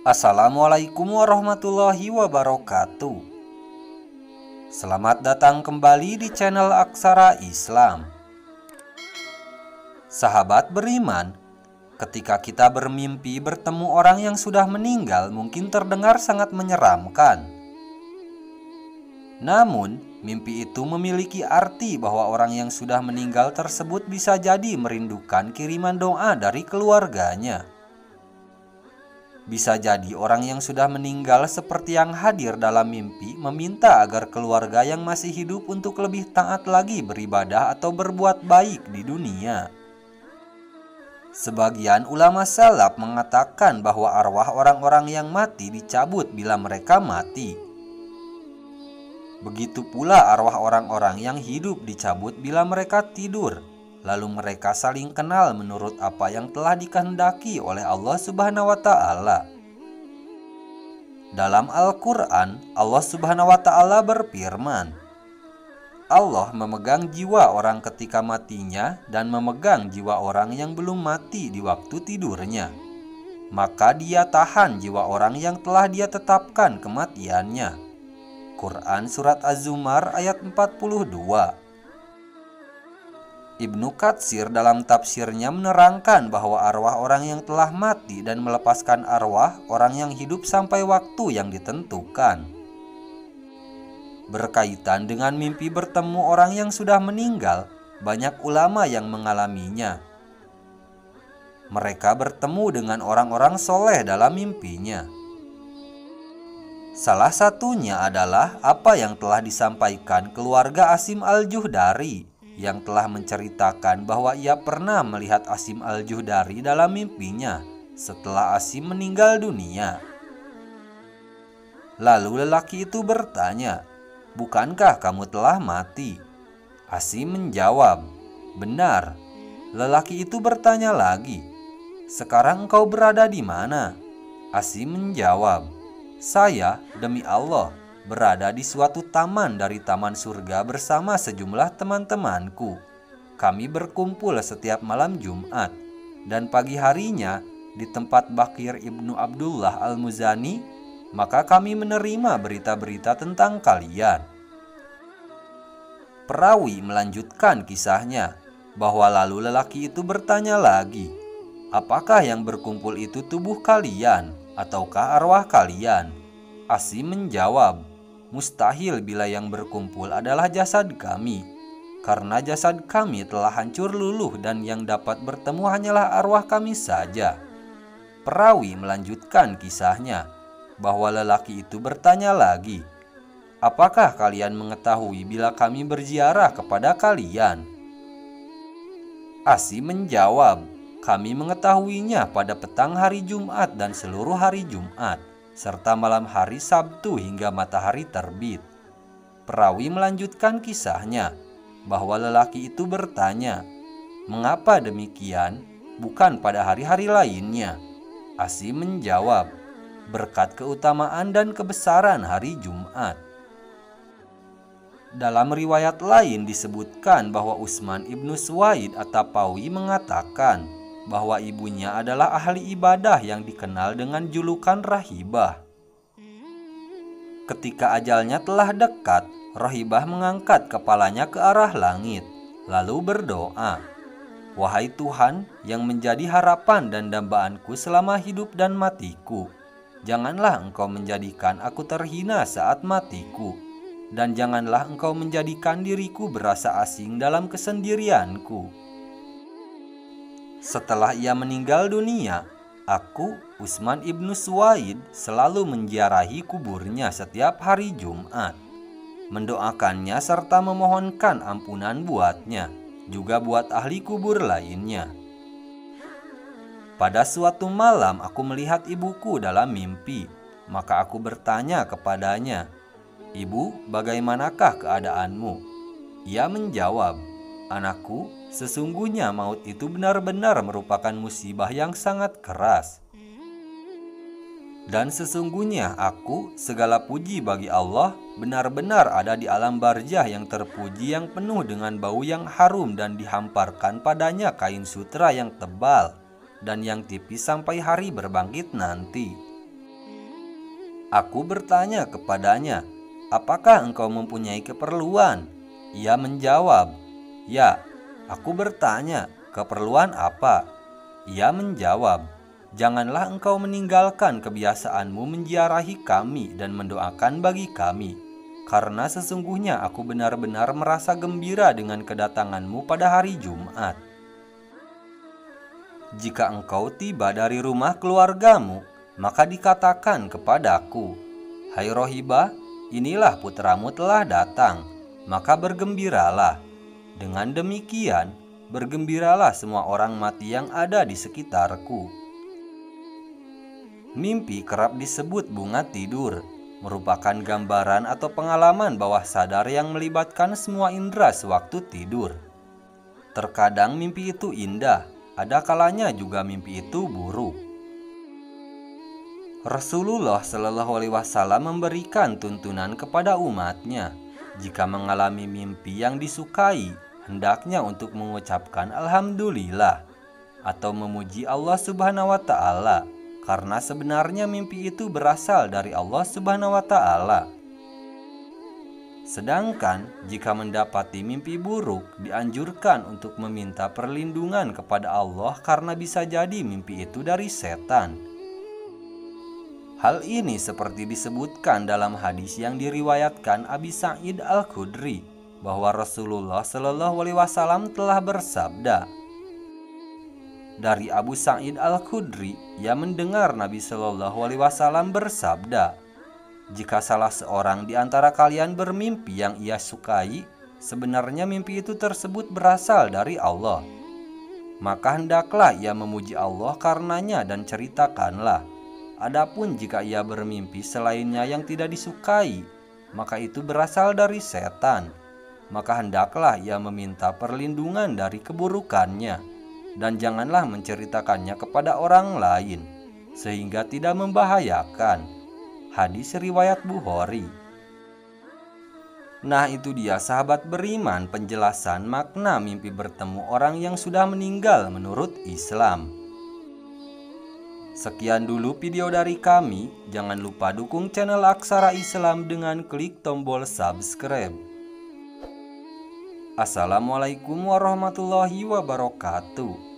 Assalamualaikum warahmatullahi wabarakatuh. Selamat datang kembali di channel Aksara Islam. Sahabat beriman, ketika kita bermimpi bertemu orang yang sudah meninggal mungkin terdengar sangat menyeramkan. Namun, mimpi itu memiliki arti bahwa orang yang sudah meninggal tersebut bisa jadi merindukan kiriman doa dari keluarganya. Bisa jadi orang yang sudah meninggal seperti yang hadir dalam mimpi meminta agar keluarga yang masih hidup untuk lebih taat lagi beribadah atau berbuat baik di dunia. Sebagian ulama salaf mengatakan bahwa arwah orang-orang yang mati dicabut bila mereka mati. Begitu pula arwah orang-orang yang hidup dicabut bila mereka tidur. Lalu mereka saling kenal menurut apa yang telah dikehendaki oleh Allah Subhanahu wa Ta'ala. Dalam Al-Quran, Allah Subhanahu wa Ta'ala berfirman, Allah memegang jiwa orang ketika matinya dan memegang jiwa orang yang belum mati di waktu tidurnya. Maka dia tahan jiwa orang yang telah dia tetapkan kematiannya. Quran Surat Az-Zumar ayat 42. Ibnu Katsir dalam tafsirnya menerangkan bahwa arwah orang yang telah mati dan melepaskan arwah orang yang hidup sampai waktu yang ditentukan. Berkaitan dengan mimpi bertemu orang yang sudah meninggal, banyak ulama yang mengalaminya. Mereka bertemu dengan orang-orang soleh dalam mimpinya. Salah satunya adalah apa yang telah disampaikan keluarga Asim Al-Juhdari yang telah menceritakan bahwa ia pernah melihat Asim Al-Juhdari dalam mimpinya setelah Asim meninggal dunia. Lalu lelaki itu bertanya, "Bukankah kamu telah mati?" Asim menjawab, "Benar." Lelaki itu bertanya lagi, "Sekarang engkau berada di mana?" Asim menjawab, "Saya, demi Allah, berada di suatu taman dari taman surga bersama sejumlah teman-temanku. Kami berkumpul setiap malam Jumat, dan pagi harinya di tempat Bakir Ibnu Abdullah Al-Muzani, maka kami menerima berita-berita tentang kalian." Perawi melanjutkan kisahnya, bahwa lalu lelaki itu bertanya lagi, "Apakah yang berkumpul itu tubuh kalian ataukah arwah kalian?" Asim menjawab, "Mustahil bila yang berkumpul adalah jasad kami, karena jasad kami telah hancur luluh dan yang dapat bertemu hanyalah arwah kami saja." Perawi melanjutkan kisahnya, bahwa lelaki itu bertanya lagi, "Apakah kalian mengetahui bila kami berziarah kepada kalian?" Asim menjawab, "Kami mengetahuinya pada petang hari Jumat dan seluruh hari Jumat, serta malam hari Sabtu hingga matahari terbit." Perawi melanjutkan kisahnya, bahwa lelaki itu bertanya, "Mengapa demikian? Bukan pada hari-hari lainnya?" Asim menjawab, "Berkat keutamaan dan kebesaran hari Jumat." Dalam riwayat lain disebutkan bahwa Utsman ibnu Suwaid At-Tapawi mengatakan bahwa ibunya adalah ahli ibadah yang dikenal dengan julukan rahibah. Ketika ajalnya telah dekat, rahibah mengangkat kepalanya ke arah langit, lalu berdoa, "Wahai Tuhan yang menjadi harapan dan dambaanku selama hidup dan matiku, janganlah Engkau menjadikan aku terhina saat matiku, dan janganlah Engkau menjadikan diriku berasa asing dalam kesendirianku." Setelah ia meninggal dunia, aku, Utsman ibnu Suwaid, selalu menziarahi kuburnya setiap hari Jumat, mendoakannya serta memohonkan ampunan buatnya, juga buat ahli kubur lainnya. Pada suatu malam aku melihat ibuku dalam mimpi, maka aku bertanya kepadanya, "Ibu, bagaimanakah keadaanmu?" Ia menjawab, "Anakku, sesungguhnya maut itu benar-benar merupakan musibah yang sangat keras. Dan sesungguhnya aku, segala puji bagi Allah, benar-benar ada di alam barzah yang terpuji yang penuh dengan bau yang harum dan dihamparkan padanya kain sutra yang tebal dan yang tipis sampai hari berbangkit nanti." Aku bertanya kepadanya, apakah engkau mempunyai keperluan? Ia menjawab, ya. Aku bertanya, keperluan apa? Ia menjawab, janganlah engkau meninggalkan kebiasaanmu menziarahi kami dan mendoakan bagi kami, karena sesungguhnya aku benar-benar merasa gembira dengan kedatanganmu pada hari Jumat. Jika engkau tiba dari rumah keluargamu, maka dikatakan kepadaku, hai Rohibah, inilah putramu telah datang, maka bergembiralah. Dengan demikian, bergembiralah semua orang mati yang ada di sekitarku. Mimpi kerap disebut bunga tidur, merupakan gambaran atau pengalaman bawah sadar yang melibatkan semua indera sewaktu tidur. Terkadang mimpi itu indah, ada kalanya juga mimpi itu buruk. Rasulullah Shallallahu Alaihi Wasallam memberikan tuntunan kepada umatnya, jika mengalami mimpi yang disukai, hendaknya untuk mengucapkan Alhamdulillah atau memuji Allah Subhanahu wa Ta'ala, karena sebenarnya mimpi itu berasal dari Allah Subhanahu wa Ta'ala. Sedangkan jika mendapati mimpi buruk, dianjurkan untuk meminta perlindungan kepada Allah karena bisa jadi mimpi itu dari setan. Hal ini seperti disebutkan dalam hadis yang diriwayatkan Abi Sa'id Al-Khudri, bahwa Rasulullah Shallallahu Alaihi Wasallam telah bersabda. Dari Abu Sa'id Al-Khudri, ia mendengar Nabi Shallallahu Alaihi Wasallam bersabda, jika salah seorang di antara kalian bermimpi yang ia sukai, sebenarnya mimpi itu tersebut berasal dari Allah. Maka hendaklah ia memuji Allah karenanya dan ceritakanlah. Adapun jika ia bermimpi selainnya yang tidak disukai, maka itu berasal dari setan. Maka hendaklah ia meminta perlindungan dari keburukannya, dan janganlah menceritakannya kepada orang lain, sehingga tidak membahayakan. Hadis riwayat Bukhari. Nah, itu dia sahabat beriman penjelasan makna mimpi bertemu orang yang sudah meninggal menurut Islam. Sekian dulu video dari kami. Jangan lupa dukung channel Aksara Islam dengan klik tombol subscribe. Assalamualaikum warahmatullahi wabarakatuh.